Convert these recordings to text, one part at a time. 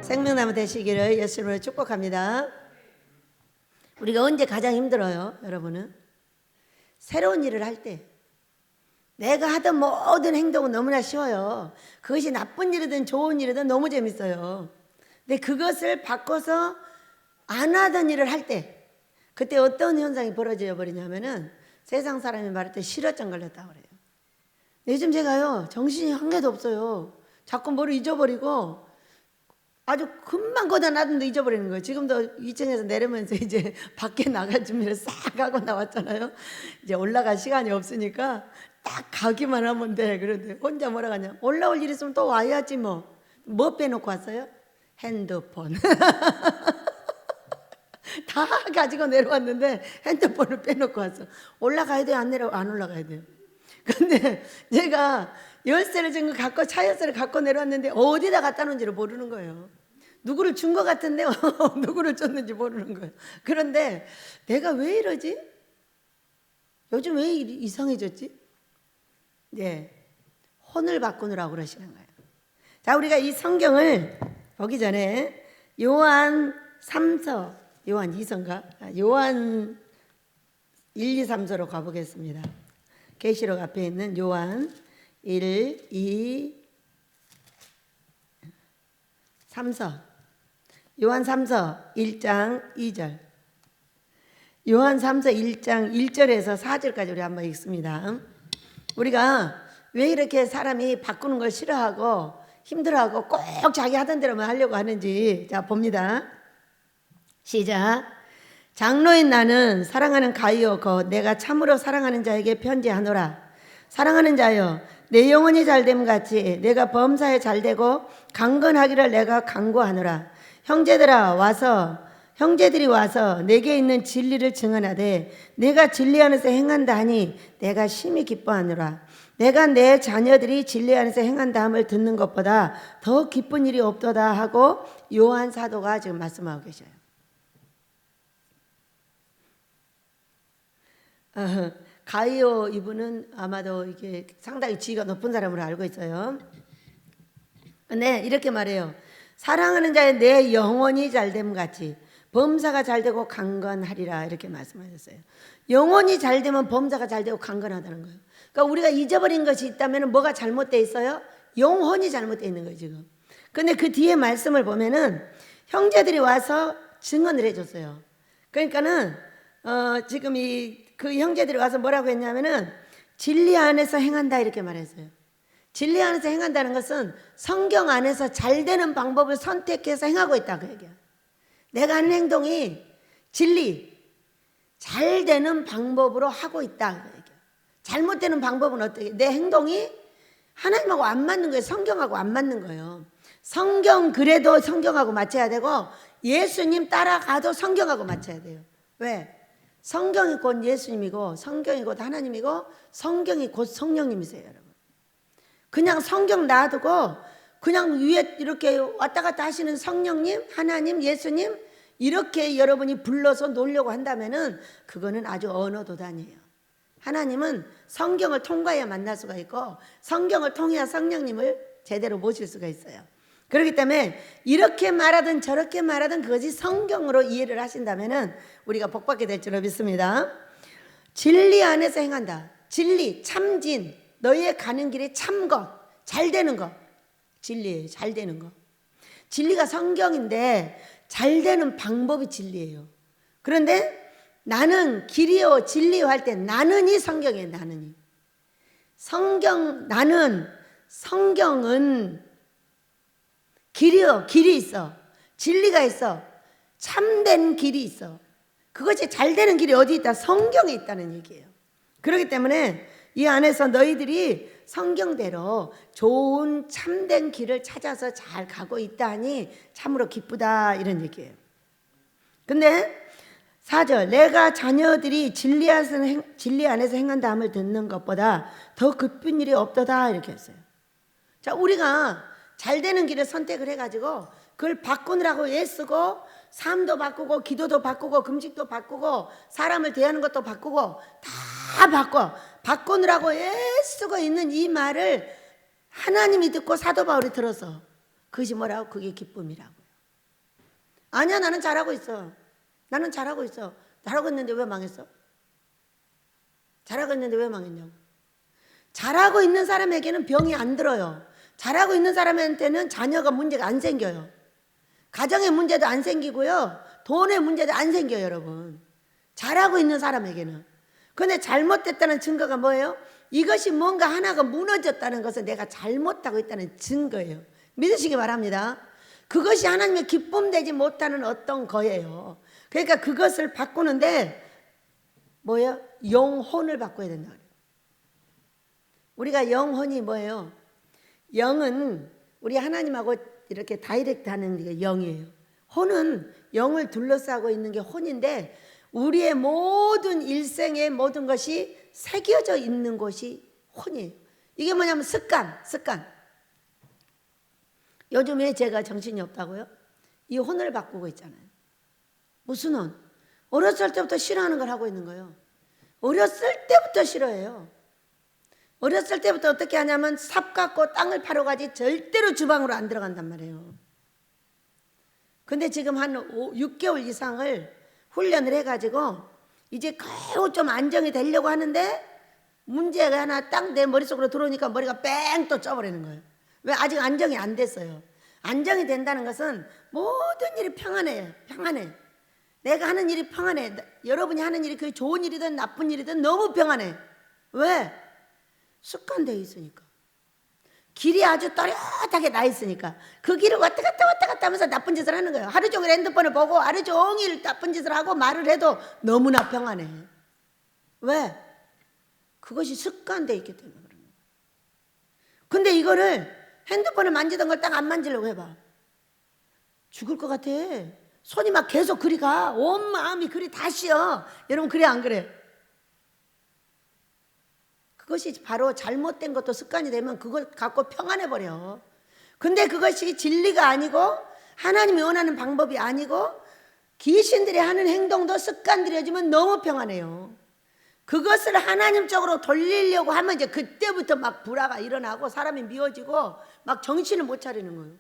생명나무 되시기를 예수님으로 축복합니다. 우리가 언제 가장 힘들어요, 여러분은? 새로운 일을 할 때. 내가 하던 모든 행동은 너무나 쉬워요. 그것이 나쁜 일이든 좋은 일이든 너무 재밌어요. 근데 그것을 바꿔서 안 하던 일을 할 때, 그때 어떤 현상이 벌어져 버리냐면은 세상 사람이 말할 때 실어증 걸렸다고 그래요. 요즘 제가요, 정신이 한 개도 없어요. 자꾸 뭐를 잊어버리고 아주 금방 거다 놔둔데 잊어버리는 거예요. 지금도 2층에서 내려면서 이제 밖에 나갈 준비를 싹 하고 나왔잖아요. 이제 올라갈 시간이 없으니까 딱 가기만 하면 돼. 그런데 혼자 뭐라 하냐, 올라올 일 있으면 또 와야지 뭐. 뭐 빼놓고 왔어요? 핸드폰. 다 가지고 내려왔는데 핸드폰을 빼놓고 왔어. 올라가야 돼요? 안 올라가야 돼요? 근데 제가 열쇠를 지금 갖고, 차 열쇠를 갖고 내려왔는데 어디다 갖다 놓은지를 모르는 거예요. 누구를 준 것 같은데 누구를 줬는지 모르는 거예요. 그런데 내가 왜 이러지? 요즘 왜 이상해졌지? 네, 혼을 바꾸느라고 그러시는 거예요. 자, 우리가 이 성경을 보기 전에 요한 3서, 요한 2서인가? 요한 1, 2, 3서로 가보겠습니다. 계시록 앞에 있는 요한 1, 2, 3서. 요한 3서 1장 2절. 요한 3서 1장 1절에서 4절까지 우리 한번 읽습니다. 우리가 왜 이렇게 사람이 바꾸는 걸 싫어하고 힘들어하고 꼭 자기 하던 대로만 하려고 하는지 자 봅니다. 시작. 장로인 나는 사랑하는 가이오 곧 내가 참으로 사랑하는 자에게 편지하노라. 사랑하는 자여, 내 영혼이 잘됨 같이 내가 범사에 잘되고 강건하기를 내가 간구하노라. 형제들이 와서 내게 있는 진리를 증언하되 내가 진리 안에서 행한다 하니 내가 심히 기뻐하노라. 내가 내 자녀들이 진리 안에서 행한다 함을 듣는 것보다 더 기쁜 일이 없도다 하고 요한 사도가 지금 말씀하고 계셔요. 가이오 이분은 아마도 이게 상당히 지위가 높은 사람으로 알고 있어요. 근데 이렇게 말해요. 사랑하는 자의 내 영혼이 잘됨 같이 범사가 잘되고 강건하리라 이렇게 말씀하셨어요. 영혼이 잘되면 범사가 잘되고 강건하다는 거예요. 그러니까 우리가 잊어버린 것이 있다면 뭐가 잘못되어 있어요? 영혼이 잘못되어 있는 거예요 지금. 근데 그 뒤에 말씀을 보면은 형제들이 와서 증언을 해줬어요. 그러니까는 지금 그 형제들이 와서 뭐라고 했냐면은 진리 안에서 행한다 이렇게 말했어요. 진리 안에서 행한다는 것은 성경 안에서 잘 되는 방법을 선택해서 행하고 있다고 얘기해요. 내가 하는 행동이 진리, 잘 되는 방법으로 하고 있다고 얘기해요. 잘못되는 방법은 어떻게? 내 행동이 하나님하고 안 맞는 거예요. 성경하고 안 맞는 거예요. 성경 그래도 성경하고 맞춰야 되고 예수님 따라가도 성경하고 맞춰야 돼요. 왜? 성경이 곧 예수님이고 성경이 곧 하나님이고 성경이 곧 성령님이세요, 여러분. 그냥 성경 놔두고 그냥 위에 이렇게 왔다 갔다 하시는 성령님, 하나님, 예수님 이렇게 여러분이 불러서 놓으려고 한다면은 그거는 아주 언어도단이에요. 하나님은 성경을 통과해야 만날 수가 있고 성경을 통해야 성령님을 제대로 모실 수가 있어요. 그렇기 때문에 이렇게 말하든 저렇게 말하든 그것이 성경으로 이해를 하신다면은 우리가 복받게 될 줄로 믿습니다. 진리 안에서 행한다. 진리, 참진, 너희의 가는 길이 참 것, 잘 되는 것. 진리예요. 잘 되는 것. 진리가 성경인데 잘 되는 방법이 진리예요. 그런데 나는 길이요 진리요 할 때 나는이 성경이에요. 나는이. 나는 성경은 길이요 길이 있어. 진리가 있어. 참된 길이 있어. 그것이 잘 되는 길이 어디 있다? 성경에 있다는 얘기예요. 그렇기 때문에 이 안에서 너희들이 성경대로 좋은 참된 길을 찾아서 잘 가고 있다니 참으로 기쁘다 이런 얘기예요. 근데 4절 내가 자녀들이 진리 안에서 행한다 함을 듣는 것보다 더 기쁜 일이 없도다 이렇게 했어요. 자, 우리가 잘 되는 길을 선택을 해가지고 그걸 바꾸느라고 애쓰고 삶도 바꾸고 기도도 바꾸고 금식도 바꾸고 사람을 대하는 것도 바꾸고 다 다 바꾸느라고 애쓰고 있는 이 말을 하나님이 듣고 사도 바울이 들어서 그것이 뭐라고? 그게 기쁨이라고. 아니야, 나는 잘하고 있어. 나는 잘하고 있어. 잘하고 있는데 왜 망했어? 잘하고 있는데 왜 망했냐고. 잘하고 있는 사람에게는 병이 안 들어요. 잘하고 있는 사람한테는 자녀가 문제가 안 생겨요. 가정의 문제도 안 생기고요. 돈의 문제도 안 생겨요, 여러분. 잘하고 있는 사람에게는. 근데 잘못됐다는 증거가 뭐예요? 이것이 뭔가 하나가 무너졌다는 것은 내가 잘못하고 있다는 증거예요. 믿으시기 바랍니다. 그것이 하나님의 기쁨 되지 못하는 어떤 거예요. 그러니까 그것을 바꾸는데 뭐예요? 영혼을 바꿔야 된다. 우리가 영혼이 뭐예요? 영은 우리 하나님하고 이렇게 다이렉트 하는 게 영이에요. 혼은 영을 둘러싸고 있는 게 혼인데 우리의 모든 일생의 모든 것이 새겨져 있는 것이 혼이에요. 이게 뭐냐면 습관. 요즘에 제가 정신이 없다고요? 이 혼을 바꾸고 있잖아요. 무슨 혼? 어렸을 때부터 싫어하는 걸 하고 있는 거예요. 어렸을 때부터 싫어해요. 어렸을 때부터 어떻게 하냐면 삽 갖고 땅을 파러 가지 절대로 주방으로 안 들어간단 말이에요. 근데 지금 한 6개월 이상을 훈련을 해가지고 이제 겨우 좀 안정이 되려고 하는데 문제가 하나 딱 내 머릿속으로 들어오니까 머리가 뺑 또 쪄버리는 거예요. 왜? 아직 안정이 안 됐어요. 안정이 된다는 것은 모든 일이 평안해요. 평안해. 내가 하는 일이 평안해. 여러분이 하는 일이 그게 좋은 일이든 나쁜 일이든 너무 평안해. 왜? 습관되어 있으니까. 길이 아주 또렷하게 나 있으니까 그 길을 왔다 갔다 하면서 나쁜 짓을 하는 거예요. 하루 종일 핸드폰을 보고 하루 종일 나쁜 짓을 하고 말을 해도 너무나 평안해. 왜? 그것이 습관되어 있기 때문에 그런 거예요. 근데 이거를 핸드폰을 만지던 걸 딱 안 만지려고 해봐. 죽을 것 같아. 손이 막 계속 그리 가. 온 마음이 그리 다 쉬어. 여러분 그래 안 그래? 그것이 바로 잘못된 것도 습관이 되면 그걸 갖고 평안해버려. 근데 그것이 진리가 아니고 하나님이 원하는 방법이 아니고 귀신들이 하는 행동도 습관들여지면 너무 평안해요. 그것을 하나님 쪽으로 돌리려고 하면 이제 그때부터 막 불화가 일어나고 사람이 미워지고 막 정신을 못 차리는 거예요.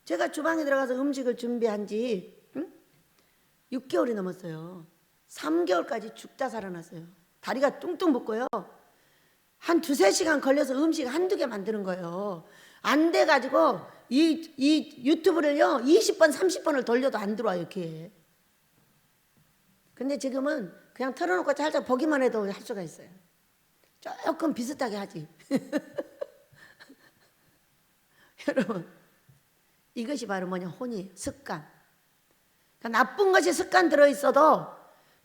제가 주방에 들어가서 음식을 준비한 지 6개월이 넘었어요. 3개월까지 죽다 살아났어요. 다리가 뚱뚱 붓고요. 한 2-3시간 걸려서 음식 한두 개 만드는 거예요. 안 돼가지고 이 유튜브를요 20번 30번을 돌려도 안 들어와요. 이렇게. 근데 지금은 그냥 틀어놓고 살짝 보기만 해도 할 수가 있어요. 조금 비슷하게 하지. 여러분 이것이 바로 뭐냐? 혼이 습관. 그러니까 나쁜 것이 습관 들어있어도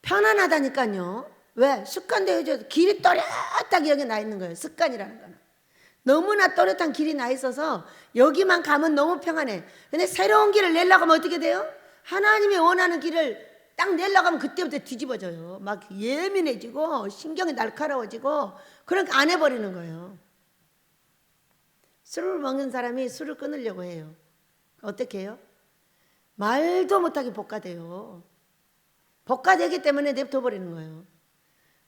편안하다니까요. 왜? 습관되어져 길이 또렷하게 여기 나 있는 거예요. 습관이라는 거는 너무나 또렷한 길이 나 있어서 여기만 가면 너무 평안해. 근데 새로운 길을 내려고 하면 어떻게 돼요? 하나님이 원하는 길을 딱 내려고 하면 그때부터 뒤집어져요. 막 예민해지고 신경이 날카로워지고 그러니까 안 해버리는 거예요. 술을 먹는 사람이 술을 끊으려고 해요. 어떻게 해요? 말도 못하게 복가돼요. 복가되기 때문에 냅둬버리는 거예요.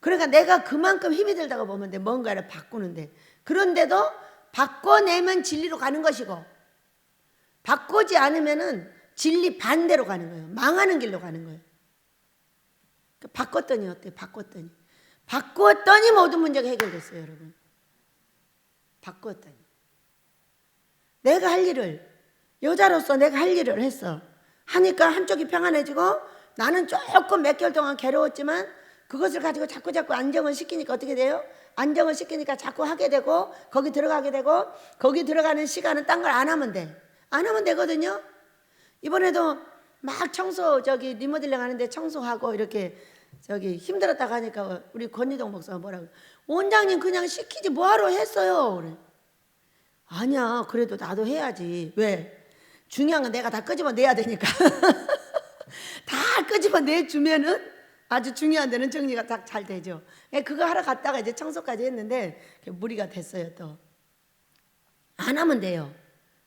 그러니까 내가 그만큼 힘이 들다고 보면 돼. 뭔가를 바꾸는데. 그런데도 바꿔내면 진리로 가는 것이고 바꾸지 않으면은 진리 반대로 가는 거예요. 망하는 길로 가는 거예요. 바꿨더니 어때요? 바꿨더니 모든 문제가 해결됐어요, 여러분. 바꿨더니 내가 할 일을 여자로서 내가 할 일을 했어. 하니까 한쪽이 평안해지고 나는 조금 몇 개월 동안 괴로웠지만 그것을 가지고 자꾸 안정을 시키니까 어떻게 돼요? 안정을 시키니까 자꾸 하게 되고 거기 들어가게 되고 거기 들어가는 시간은 딴 걸 안 하면 돼. 안 하면 되거든요. 이번에도 막 청소 리모델링 하는데 청소하고 이렇게 힘들었다고 하니까 우리 권유동 목사가 뭐라고 원장님 그냥 시키지 뭐하러 했어요. 그래. 아니야 그래도 나도 해야지. 왜? 중요한 건 내가 다 끄집어내야 되니까. 다 끄집어내주면은 아주 중요한 데는 정리가 딱 잘 되죠. 그거 하러 갔다가 이제 청소까지 했는데 무리가 됐어요. 또 안 하면 돼요.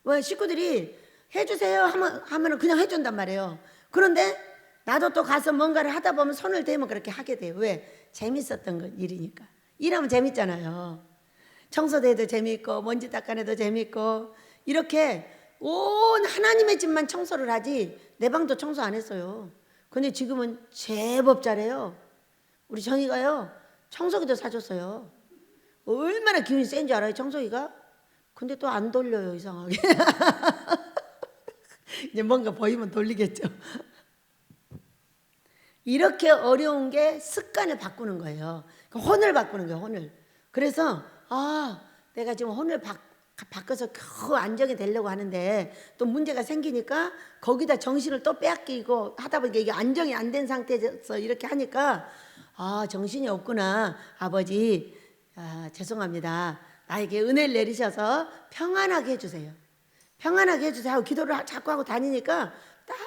왜? 식구들이 해주세요 하면은 그냥 해준단 말이에요. 그런데 나도 또 가서 뭔가를 하다 보면 손을 대면 그렇게 하게 돼요. 왜? 재밌었던 일이니까. 일하면 재밌잖아요. 청소대도 재밌고 먼지 닦아내도 재밌고 이렇게 온 하나님의 집만 청소를 하지 내 방도 청소 안 했어요. 근데 지금은 제법 잘해요. 우리 정이가요 청소기도 사줬어요. 얼마나 기운이 센지 알아요 청소기가? 근데 또 안 돌려요 이상하게. 이제 뭔가 보이면 돌리겠죠. 이렇게 어려운 게 습관을 바꾸는 거예요. 혼을 바꾸는 거예요 혼을. 그래서 내가 지금 혼을 바꿔서 겨우 안정이 되려고 하는데 또 문제가 생기니까 거기다 정신을 또 빼앗기고 하다 보니까 이게 안정이 안 된 상태에서 이렇게 하니까 정신이 없구나. 아버지 죄송합니다. 나에게 은혜를 내리셔서 평안하게 해주세요. 평안하게 해주세요 하고 기도를 자꾸 하고 다니니까 딱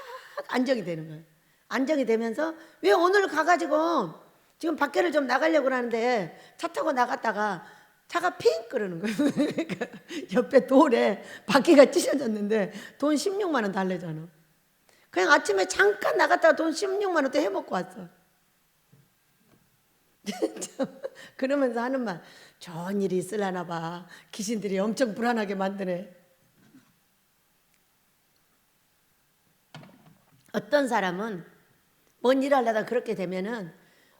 안정이 되는 거예요. 안정이 되면서 왜 오늘 가가지고 지금 밖에를 좀 나가려고 하는데 차 타고 나갔다가 차가 핑 끄르는 거예요. 그러니까 옆에 돌에 바퀴가 찢어졌는데 돈 16만 원 달래잖아. 그냥 아침에 잠깐 나갔다가 돈 16만 원 또 해먹고 왔어. 그러면서 하는 말, 좋은 일이 있으려나 봐. 귀신들이 엄청 불안하게 만드네. 어떤 사람은 뭔 일 하려다 그렇게 되면은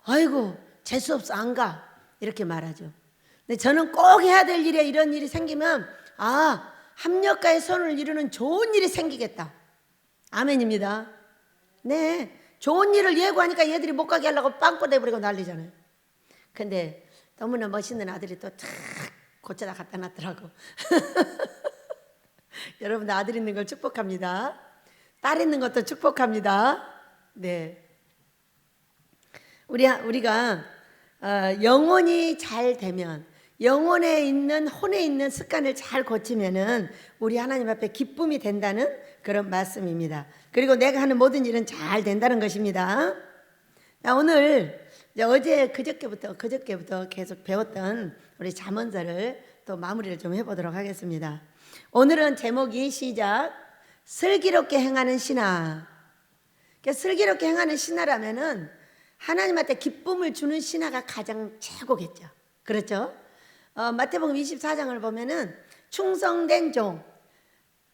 아이고 재수없어 안 가 이렇게 말하죠. 근데 저는 꼭 해야 될 일에 이런 일이 생기면 합력가의 선을 이루는 좋은 일이 생기겠다. 아멘입니다. 네, 좋은 일을 예고하니까 얘들이 못 가게 하려고 빵꾸 내버리고 난리잖아요. 근데 너무나 멋있는 아들이 또 탁 고쳐다 갖다 놨더라고. 여러분들 아들 있는 걸 축복합니다. 딸 있는 것도 축복합니다. 네, 우리가 영혼이 잘 되면 영혼에 있는 혼에 있는 습관을 잘 고치면은 우리 하나님 앞에 기쁨이 된다는 그런 말씀입니다. 그리고 내가 하는 모든 일은 잘 된다는 것입니다. 오늘 어제 그저께부터 계속 배웠던 우리 잠언서를 또 마무리를 좀 해보도록 하겠습니다. 오늘은 제목이 시작 슬기롭게 행하는 신하. 슬기롭게 행하는 신하라면은 하나님한테 기쁨을 주는 신하가 가장 최고겠죠. 그렇죠? 마태복음 24장을 보면은 충성된 종,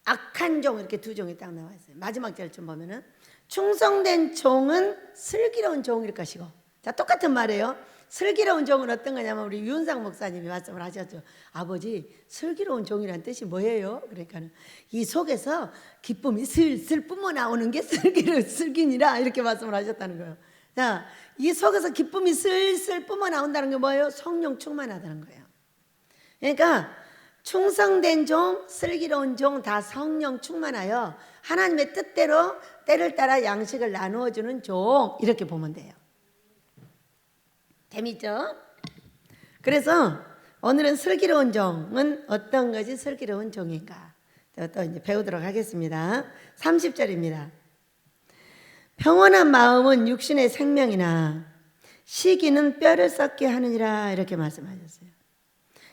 악한 종 이렇게 두 종이 딱 나와 있어요. 마지막 절쯤 보면은 충성된 종은 슬기로운 종일 것이고, 자 똑같은 말이에요. 슬기로운 종은 어떤 거냐면 우리 유은상 목사님이 말씀을 하셨죠. 아버지 슬기로운 종이란 뜻이 뭐예요? 그러니까 이 속에서 기쁨이 슬슬 뿜어 나오는 게 슬기니라 이렇게 말씀을 하셨다는 거예요. 자, 이 속에서 기쁨이 슬슬 뿜어 나온다는 게 뭐예요? 성령 충만하다는 거예요. 그러니까 충성된 종, 슬기로운 종 다 성령 충만하여 하나님의 뜻대로 때를 따라 양식을 나누어 주는 종 이렇게 보면 돼요. 재밌죠? 그래서 오늘은 슬기로운 종은 어떤 것이 슬기로운 종인가 또 이제 배우도록 하겠습니다. 30절입니다. 평온한 마음은 육신의 생명이나 시기는 뼈를 썩게 하느니라 이렇게 말씀하셨어요.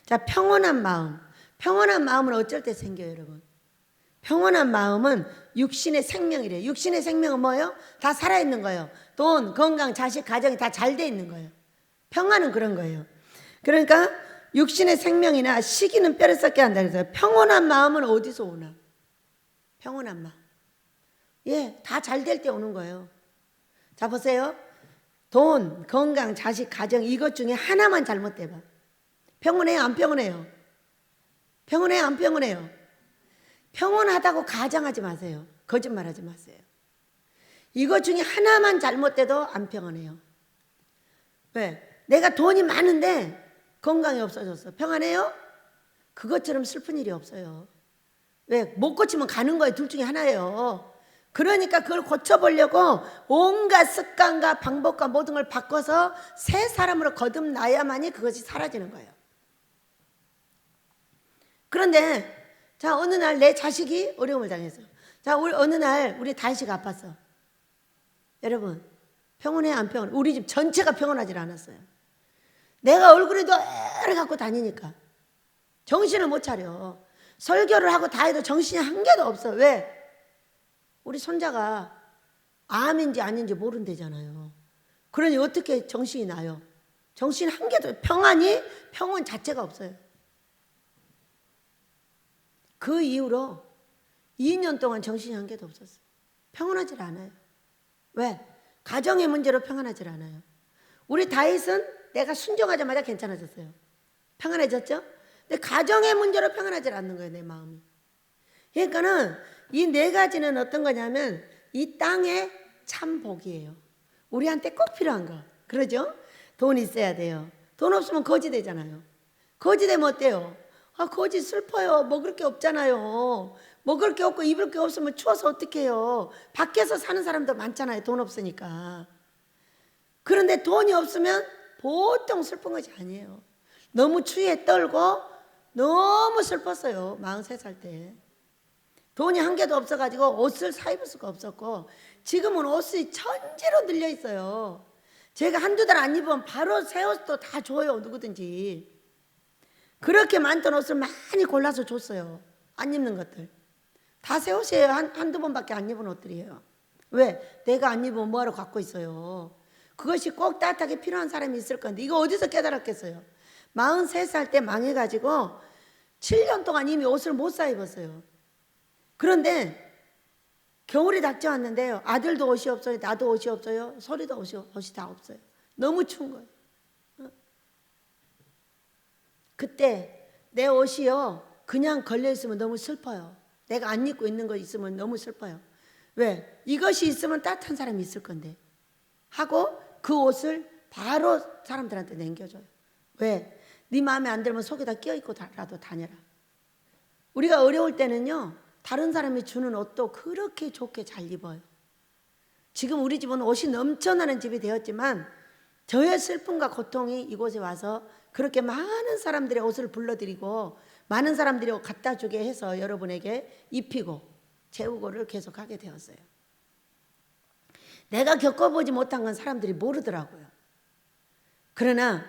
자, 평온한 마음은 어쩔 때 생겨요, 여러분? 평온한 마음은 육신의 생명이래요. 육신의 생명은 뭐예요? 다 살아있는 거예요. 돈, 건강, 자식, 가정이 다 잘 돼 있는 거예요. 평안은 그런 거예요. 그러니까 육신의 생명이나 시기는 뼈를 썩게 한다 그래서 평온한 마음은 어디서 오나? 평온한 마음. 예, 다 잘 될 때 오는 거예요. 자, 보세요. 돈, 건강, 자식, 가정 이것 중에 하나만 잘못돼봐. 평온해요, 안 평온해요? 평온해요, 안 평온해요? 평온하다고 가정하지 마세요. 거짓말하지 마세요. 이것 중에 하나만 잘못돼도 안 평온해요. 왜? 내가 돈이 많은데 건강이 없어졌어. 평안해요? 그것처럼 슬픈 일이 없어요. 왜? 못 고치면 가는 거예요. 둘 중에 하나예요. 그러니까 그걸 고쳐보려고 온갖 습관과 방법과 모든 걸 바꿔서 새 사람으로 거듭나야만이 그것이 사라지는 거예요. 그런데 자, 어느 날 내 자식이 어려움을 당했어요. 자, 어느 날 우리 다윗이가 아팠어. 여러분 평온해 안 평온해? 우리 집 전체가 평온하지 않았어요. 내가 얼굴이 노래 갖고 다니니까 정신을 못 차려. 설교를 하고 다 해도 정신이 한 개도 없어. 왜? 우리 손자가 암인지 아닌지 모른대잖아요. 그러니 어떻게 정신이 나요? 정신 한 개도 평온 자체가 없어요. 그 이후로 2년 동안 정신이 한 개도 없었어요. 평온하질 않아요. 왜? 가정의 문제로 평안하질 않아요. 우리 다윗은 내가 순종하자마자 괜찮아졌어요. 평안해졌죠? 근데 가정의 문제로 평안하질 않는 거예요, 내 마음이. 그러니까는 이 네 가지는 어떤 거냐면 이 땅의 참 복이에요. 우리한테 꼭 필요한 거. 그러죠? 돈 있어야 돼요. 돈 없으면 거지 되잖아요. 거지 되면 어때요? 거지 슬퍼요. 먹을 게 없잖아요. 먹을 게 없고 입을 게 없으면 추워서 어떡해요. 밖에서 사는 사람도 많잖아요. 돈 없으니까. 그런데 돈이 없으면 보통 슬픈 것이 아니에요. 너무 추위에 떨고 너무 슬펐어요. 43살 때. 돈이 한 개도 없어가지고 옷을 사 입을 수가 없었고 지금은 옷이 천지로 늘려 있어요. 제가 한두 달 안 입으면 바로 새 옷도 다 줘요. 누구든지. 그렇게 많던 옷을 많이 골라서 줬어요. 안 입는 것들. 다 새 옷이에요. 한두 번밖에 안 입은 옷들이에요. 왜? 내가 안 입으면 뭐하러 갖고 있어요. 그것이 꼭 따뜻하게 필요한 사람이 있을 건데 이거 어디서 깨달았겠어요. 43살 때 망해가지고 7년 동안 이미 옷을 못 사 입었어요. 그런데 겨울이 닥쳐왔는데요. 아들도 옷이 없어요. 나도 옷이 없어요. 소리도 옷이 다 없어요. 너무 추운 거예요. 그때 내 옷이요. 그냥 걸려있으면 너무 슬퍼요. 내가 안 입고 있는 거 있으면 너무 슬퍼요. 왜? 이것이 있으면 따뜻한 사람이 있을 건데 하고 그 옷을 바로 사람들한테 남겨줘요. 왜? 네 마음에 안 들면 속에다 끼어입고라도 다녀라. 우리가 어려울 때는요. 다른 사람이 주는 옷도 그렇게 좋게 잘 입어요. 지금 우리 집은 옷이 넘쳐나는 집이 되었지만 저의 슬픔과 고통이 이곳에 와서 그렇게 많은 사람들의 옷을 불러드리고 많은 사람들이 갖다 주게 해서 여러분에게 입히고 재우고를 계속하게 되었어요. 내가 겪어보지 못한 건 사람들이 모르더라고요. 그러나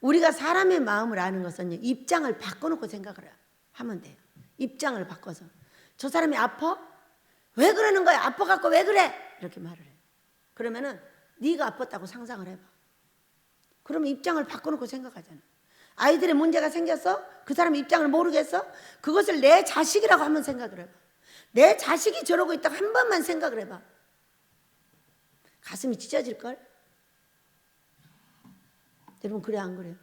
우리가 사람의 마음을 아는 것은 입장을 바꿔놓고 생각을 하면 돼요. 입장을 바꿔서 저 사람이 아파? 왜 그러는 거야? 아파갖고 왜 그래? 이렇게 말을 해요. 그러면은 네가 아팠다고 상상을 해봐. 그러면 입장을 바꿔놓고 생각하잖아. 아이들의 문제가 생겼어? 그 사람 입장을 모르겠어? 그것을 내 자식이라고 한번 생각을 해봐. 내 자식이 저러고 있다고 한 번만 생각을 해봐. 가슴이 찢어질걸? 여러분 그래 안 그래요?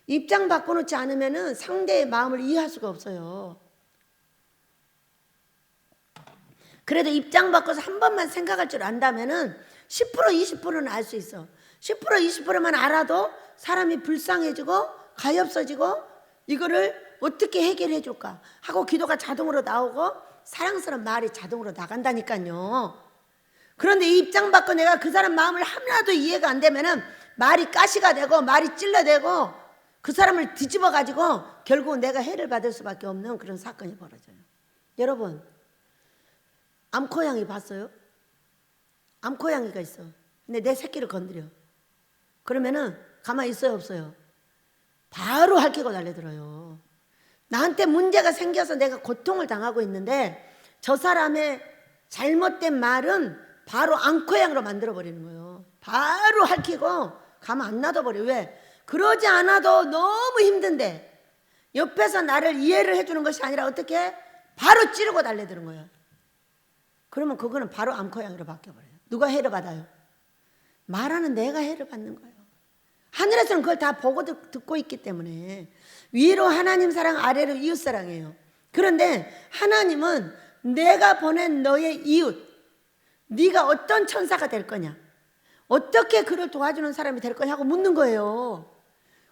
입장 바꿔놓지 않으면 상대의 마음을 이해할 수가 없어요. 그래도 입장 바꿔서 한 번만 생각할 줄 안다면 10% 20%는 알 수 있어. 10% 20%만 알아도 사람이 불쌍해지고 가엾어지고 이거를 어떻게 해결해 줄까 하고 기도가 자동으로 나오고 사랑스러운 말이 자동으로 나간다니까요. 그런데 이 입장 바꿔 내가 그 사람 마음을 하나도 이해가 안 되면은 말이 가시가 되고 말이 찔러대고 그 사람을 뒤집어 가지고 결국 내가 해를 받을 수밖에 없는 그런 사건이 벌어져요. 여러분 암코양이 봤어요? 암코양이가 있어. 근데 내 새끼를 건드려. 그러면은 가만히 있어요 없어요? 바로 핥히고 달려들어요. 나한테 문제가 생겨서 내가 고통을 당하고 있는데 저 사람의 잘못된 말은 바로 암코양으로 만들어버리는 거예요. 바로 핥히고 가만 안 놔둬버려. 왜? 그러지 않아도 너무 힘든데 옆에서 나를 이해를 해주는 것이 아니라 어떻게? 바로 찌르고 달려드는 거예요. 그러면 그거는 바로 암코양으로 바뀌어버려요. 누가 해를 받아요? 말하는 내가 해를 받는 거예요. 하늘에서는 그걸 다 보고 듣고 있기 때문에 위로 하나님 사랑 아래로 이웃 사랑이에요. 그런데 하나님은 내가 보낸 너의 이웃 네가 어떤 천사가 될 거냐 어떻게 그를 도와주는 사람이 될 거냐 하고 묻는 거예요.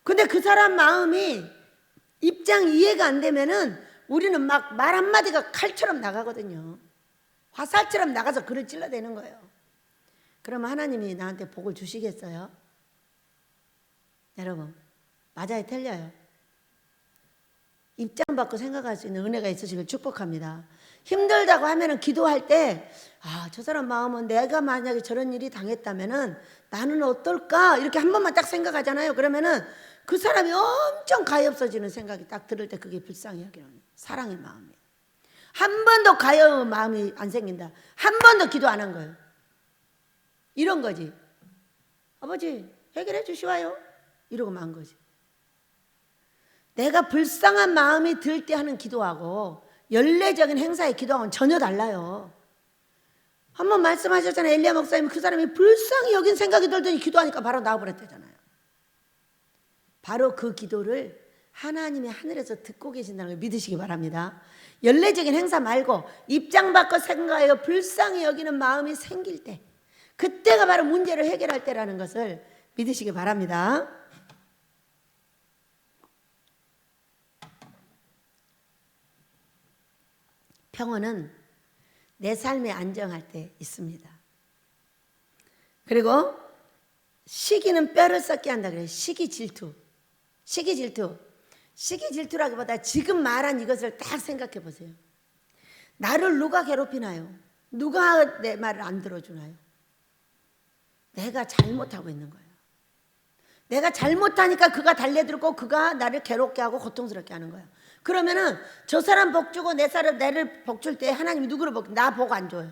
근데 그 사람 마음이 입장 이해가 안 되면은 우리는 막 말 한마디가 칼처럼 나가거든요. 화살처럼 나가서 그를 찔러대는 거예요. 그러면 하나님이 나한테 복을 주시겠어요? 여러분 맞아요 틀려요? 입장 바꿔 생각할 수 있는 은혜가 있으시길 축복합니다. 힘들다고 하면은 기도할 때 저 사람 마음은 내가 만약에 저런 일이 당했다면은 나는 어떨까 이렇게 한 번만 딱 생각하잖아요. 그러면은 그 사람이 엄청 가엾어지는 생각이 딱 들을 때 그게 불쌍히 여기는 사랑의 마음이에요. 한 번도 가여운 마음이 안 생긴다. 한 번도 기도 안 한 거예요. 이런 거지. 아버지 해결해 주시와요. 이러고 만 거지. 내가 불쌍한 마음이 들 때 하는 기도하고 연례적인 행사의 기도하고는 전혀 달라요. 한번 말씀하셨잖아요. 엘리야 목사님, 그 사람이 불쌍히 여긴 생각이 들더니 기도하니까 바로 나와버렸대잖아요. 바로 그 기도를 하나님이 하늘에서 듣고 계신다는 걸 믿으시기 바랍니다. 연례적인 행사 말고 입장 바꿔 생각하여 불쌍히 여기는 마음이 생길 때, 그때가 바로 문제를 해결할 때라는 것을 믿으시기 바랍니다. 평온은 내 삶에 안정할 때 있습니다. 그리고 시기는 뼈를 썩게 한다 그래요. 시기 질투. 시기 질투라기보다 지금 말한 이것을 딱 생각해 보세요. 나를 누가 괴롭히나요? 누가 내 말을 안 들어주나요? 내가 잘못하고 있는 거예요. 내가 잘못하니까 그가 달래들고 그가 나를 괴롭게 하고 고통스럽게 하는 거예요. 그러면은 저 사람 복 주고 내를 복 줄 때 하나님이 누구를 복? 나 복 안 줘요.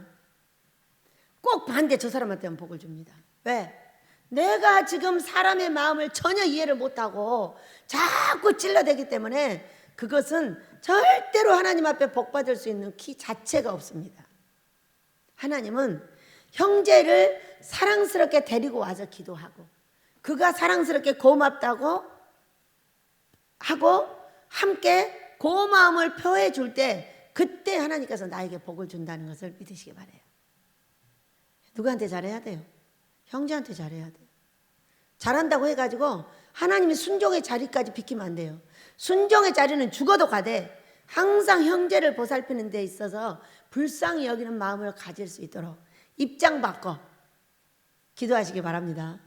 꼭 반대 저 사람한테만 복을 줍니다. 왜? 내가 지금 사람의 마음을 전혀 이해를 못하고 자꾸 찔러대기 때문에 그것은 절대로 하나님 앞에 복 받을 수 있는 키 자체가 없습니다. 하나님은 형제를 사랑스럽게 데리고 와서 기도하고 그가 사랑스럽게 고맙다고 하고 함께 고마움을 표해 줄 때 그때 하나님께서 나에게 복을 준다는 것을 믿으시기 바라요. 누구한테 잘해야 돼요? 형제한테 잘해야 돼요. 잘한다고 해가지고 하나님이 순종의 자리까지 비키면 안 돼요. 순종의 자리는 죽어도 가되 항상 형제를 보살피는 데 있어서 불쌍히 여기는 마음을 가질 수 있도록 입장 바꿔 기도하시기 바랍니다.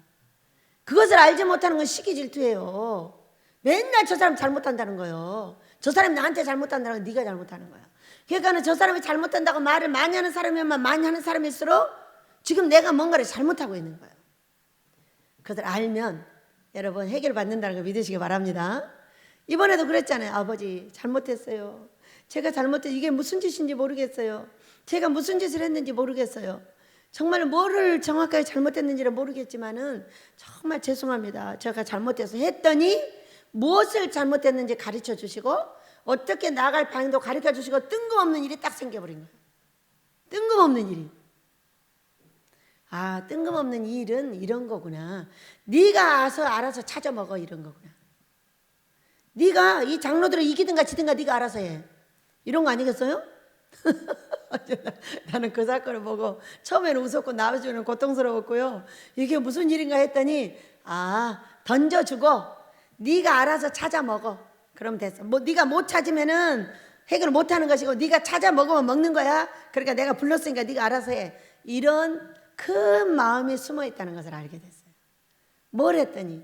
그것을 알지 못하는 건 시기 질투예요. 맨날 저 사람 잘못한다는 거예요. 저 사람이 나한테 잘못한다는 건 네가 잘못하는 거야. 그러니까 저 사람이 잘못한다고 말을 많이 하는 사람이면 많이 하는 사람일수록 지금 내가 뭔가를 잘못하고 있는 거예요. 그것을 알면 여러분 해결받는다는 걸 믿으시기 바랍니다. 이번에도 그랬잖아요. 아버지 잘못했어요. 제가 잘못했어요. 이게 무슨 짓인지 모르겠어요. 제가 무슨 짓을 했는지 모르겠어요. 정말 뭐를 정확하게 잘못했는지를 모르겠지만은 정말 죄송합니다. 제가 잘못해서 했더니 무엇을 잘못했는지 가르쳐 주시고 어떻게 나아갈 방향도 가르쳐 주시고 뜬금없는 일이 딱 생겨버린 거예요. 뜬금없는 일이. 아, 뜬금없는 일은 이런 거구나. 네가 알아서 찾아 먹어 이런 거구나. 네가 이 장로들을 이기든가 지든가 네가 알아서 해. 이런 거 아니겠어요? 나는 그 사건을 보고 처음에는 웃었고 나중에는 고통스러웠고요. 이게 무슨 일인가 했더니 던져주고 네가 알아서 찾아 먹어. 그럼 됐어. 뭐 네가 못 찾으면은 해결 못 하는 것이고 네가 찾아 먹으면 먹는 거야. 그러니까 내가 불렀으니까 네가 알아서 해. 이런 큰 마음이 숨어 있다는 것을 알게 됐어요. 뭘 했더니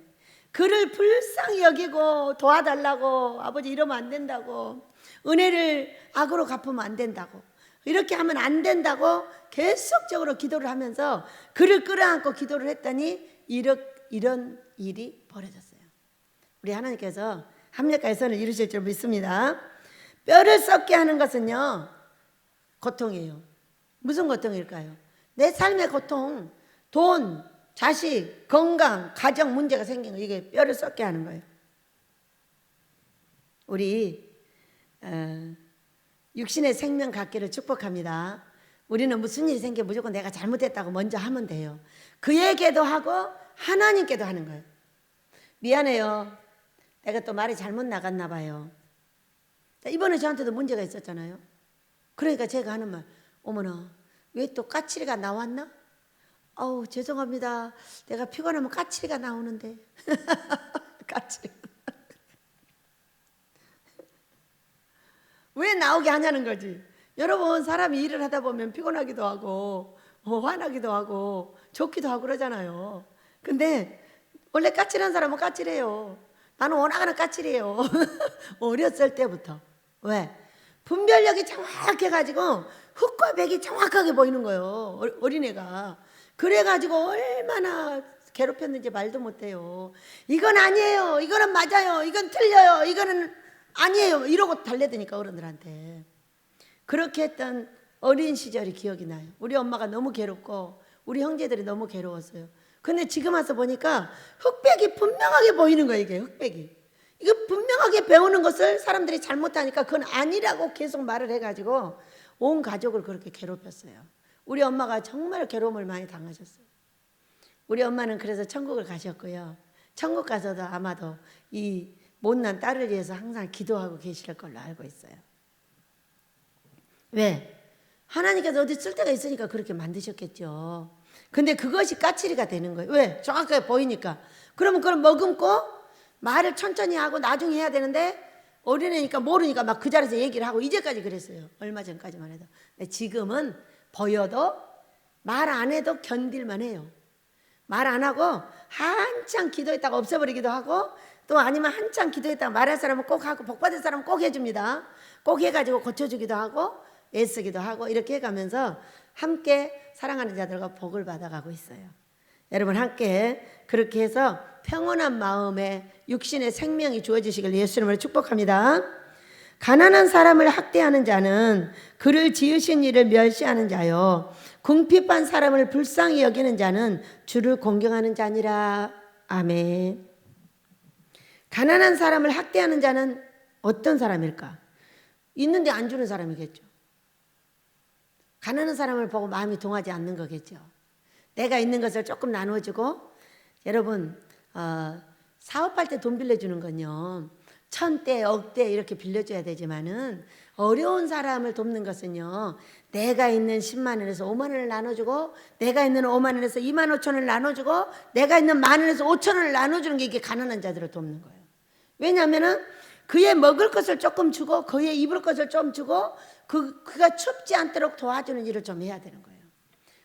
그를 불쌍히 여기고 도와달라고 아버지 이러면 안 된다고 은혜를 악으로 갚으면 안 된다고 이렇게 하면 안 된다고 계속적으로 기도를 하면서 그를 끌어안고 기도를 했더니 이런 일이 벌어졌어요. 우리 하나님께서 합력과의 선을 이루실 줄 믿습니다. 뼈를 썩게 하는 것은요 고통이에요. 무슨 고통일까요? 내 삶의 고통, 돈, 자식, 건강, 가정 문제가 생긴 거 이게 뼈를 썩게 하는 거예요. 우리 육신의 생명 갖기를 축복합니다. 우리는 무슨 일이 생기면 무조건 내가 잘못했다고 먼저 하면 돼요. 그에게도 하고 하나님께도 하는 거예요. 미안해요. 내가 또 말이 잘못 나갔나 봐요. 이번에 저한테도 문제가 있었잖아요. 그러니까 제가 하는 말, 어머나 왜 또 까칠이가 나왔나? 아우 죄송합니다. 내가 피곤하면 까칠이가 나오는데. 까칠. 왜 나오게 하냐는 거지. 여러분 사람이 일을 하다 보면 피곤하기도 하고 화나기도 하고 좋기도 하고 그러잖아요. 근데 원래 까칠한 사람은 까칠해요. 나는 워낙 까칠해요. 어렸을 때부터. 왜? 분별력이 정확해가지고 흙과 백이 정확하게 보이는 거예요. 어린애가. 그래가지고 얼마나 괴롭혔는지 말도 못해요. 이건 아니에요. 이거는 맞아요. 이건 틀려요. 이거는 아니에요. 이러고 달래드니까 어른들한테. 그렇게 했던 어린 시절이 기억이 나요. 우리 엄마가 너무 괴롭고 우리 형제들이 너무 괴로웠어요. 근데 지금 와서 보니까 흑백이 분명하게 보이는 거예요. 이게 흑백이. 이거 분명하게 배우는 것을 사람들이 잘못하니까 그건 아니라고 계속 말을 해가지고 온 가족을 그렇게 괴롭혔어요. 우리 엄마가 정말 괴로움을 많이 당하셨어요. 우리 엄마는 그래서 천국을 가셨고요. 천국 가서도 아마도 이 못난 딸을 위해서 항상 기도하고 계실 걸로 알고 있어요. 왜? 하나님께서 어디 쓸 데가 있으니까 그렇게 만드셨겠죠. 근데 그것이 까칠이가 되는 거예요. 왜? 정확하게 보이니까. 그러면 그걸 머금고 말을 천천히 하고 나중에 해야 되는데 어린애니까 모르니까 막 그 자리에서 얘기를 하고 이제까지 그랬어요. 얼마 전까지만 해도. 근데 지금은 보여도 말 안 해도 견딜만 해요. 말 안 하고 한참 기도했다가 없애버리기도 하고 또 아니면 한참 기도했다가 말할 사람은 꼭 하고 복받을 사람은 꼭 해줍니다. 꼭 해가지고 고쳐주기도 하고 애쓰기도 하고 이렇게 해가면서 함께 사랑하는 자들과 복을 받아가고 있어요. 여러분 함께 그렇게 해서 평온한 마음에 육신의 생명이 주어지시길 예수님으로 축복합니다. 가난한 사람을 학대하는 자는 그를 지으신 이를 멸시하는 자요 궁핍한 사람을 불쌍히 여기는 자는 주를 공경하는 자니라. 아멘. 가난한 사람을 학대하는 자는 어떤 사람일까? 있는데 안 주는 사람이겠죠. 가난한 사람을 보고 마음이 동하지 않는 거겠죠. 내가 있는 것을 조금 나눠주고 여러분 사업할 때 돈 빌려주는 건요 1000대, 억대 이렇게 빌려줘야 되지만은 어려운 사람을 돕는 것은요 내가 있는 10만 원에서 5만 원을 나눠주고 내가 있는 5만 원에서 2만 5천 원을 나눠주고 내가 있는 만 원에서 5천 원을 나눠주는 게 이게 가난한 자들을 돕는 거예요. 왜냐하면은 그의 먹을 것을 조금 주고 그의 입을 것을 좀 주고 그가 춥지 않도록 도와주는 일을 좀 해야 되는 거예요.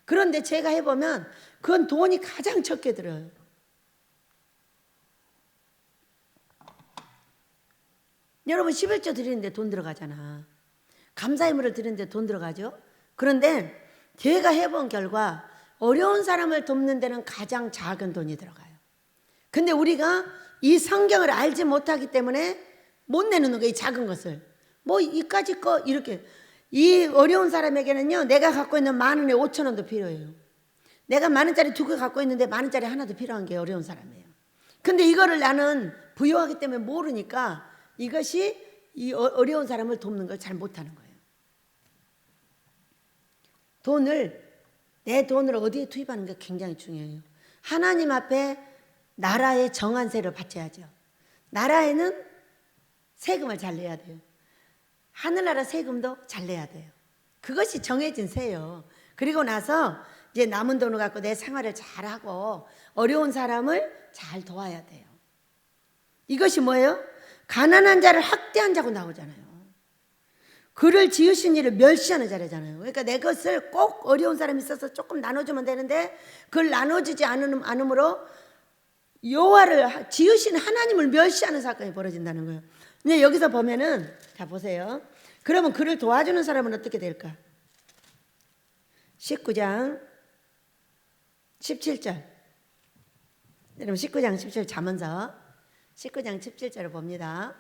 그런데 제가 해보면 그건 돈이 가장 적게 들어요. 여러분 11조 드리는데 돈 들어가잖아. 감사의물을 드리는데 돈 들어가죠. 그런데 제가 해본 결과 어려운 사람을 돕는 데는 가장 작은 돈이 들어가요. 근데 우리가 이 성경을 알지 못하기 때문에 못 내는 거예요. 이 작은 것을. 뭐 이까짓 거 이렇게. 이 어려운 사람에게는요 내가 갖고 있는 만 원에 5천 원도 필요해요. 내가 만 원짜리 2개 갖고 있는데 만 원짜리 하나도 필요한 게 어려운 사람이에요. 근데 이거를 나는 부유하기 때문에 모르니까 이것이 이 어려운 사람을 돕는 걸 잘 못하는 거예요. 내 돈을 어디에 투입하는 게 굉장히 중요해요. 하나님 앞에 나라의 정한세를 바쳐야죠. 나라에는 세금을 잘 내야 돼요. 하늘나라 세금도 잘 내야 돼요. 그것이 정해진 세예요. 그리고 나서 이제 남은 돈을 갖고 내 생활을 잘하고 어려운 사람을 잘 도와야 돼요. 이것이 뭐예요? 가난한 자를 학대한 자고 나오잖아요. 그를 지으신 이를 멸시하는 자라잖아요. 그러니까 내 것을 꼭 어려운 사람이 있어서 조금 나눠주면 되는데 그걸 나눠주지 않음으로 여호와를 지으신 하나님을 멸시하는 사건이 벌어진다는 거예요. 근데 여기서 보면은 자 보세요. 그러면 그를 도와주는 사람은 어떻게 될까? 19장 17절. 여러분 19장 17절 잠언서 19장 17절을 봅니다.